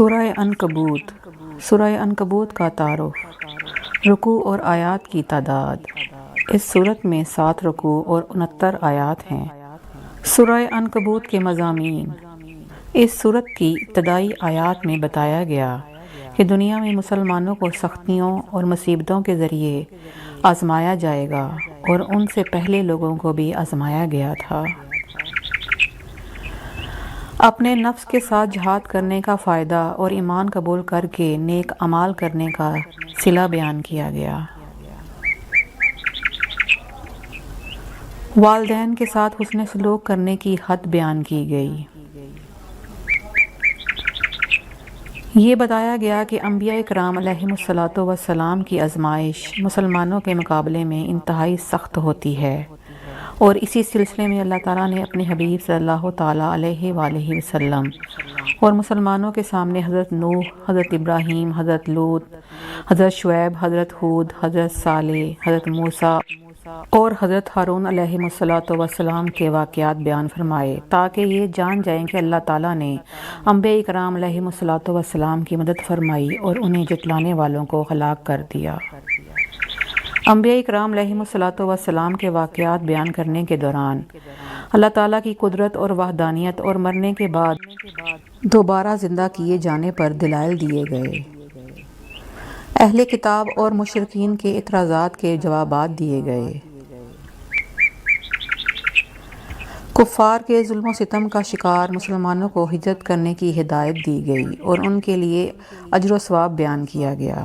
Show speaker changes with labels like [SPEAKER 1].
[SPEAKER 1] سورہ عنکبوت۔ سورہ عنکبوت کا تعارف، رکوع اور آیات کی تعداد۔ اس سورت میں 7 رکوع اور 69 آیات ہیں۔ سورہ عنکبوت کے مضامین۔ اس سورت کی ابتدائی آیات میں بتایا گیا کہ دنیا میں مسلمانوں کو سختیوں اور مصیبتوں کے ذریعے آزمایا جائے گا، اور ان سے پہلے لوگوں کو بھی آزمایا گیا تھا۔ اپنے نفس کے ساتھ جہاد کرنے کا فائدہ اور ایمان قبول کر کے نیک اعمال کرنے کا صلہ بیان کیا گیا۔ والدین کے ساتھ حسن سلوک کرنے کی حد بیان کی گئی۔ یہ بتایا گیا کہ انبیاء کرام علیہم السلام کی آزمائش مسلمانوں کے مقابلے میں انتہائی سخت ہوتی ہے، اور اسی سلسلے میں اللہ تعالیٰ نے اپنے حبیب صلی اللہ تعالیٰ علیہ وآلہ وسلم اور مسلمانوں کے سامنے حضرت نوح، حضرت ابراہیم، حضرت لوط، حضرت شعیب، حضرت ہود، حضرت صالح، حضرت موسیٰ اور حضرت ہارون علیہم السلام کے واقعات بیان فرمائے، تاکہ یہ جان جائیں کہ اللہ تعالیٰ نے انبیاء کرام علیہم السلام کی مدد فرمائی اور انہیں جھٹلانے والوں کو ہلاک کر دیا۔ انبیاء کرام علیہم السلام کے واقعات بیان کرنے کے دوران اللہ تعالیٰ کی قدرت اور وحدانیت اور مرنے کے بعد دوبارہ زندہ کیے جانے پر دلائل دیے گئے۔ اہل کتاب اور مشرکین کے اعتراضات کے جوابات دیے گئے۔ کفار کے ظلم و ستم کا شکار مسلمانوں کو ہجرت کرنے کی ہدایت دی گئی اور ان کے لیے اجر و ثواب بیان کیا گیا۔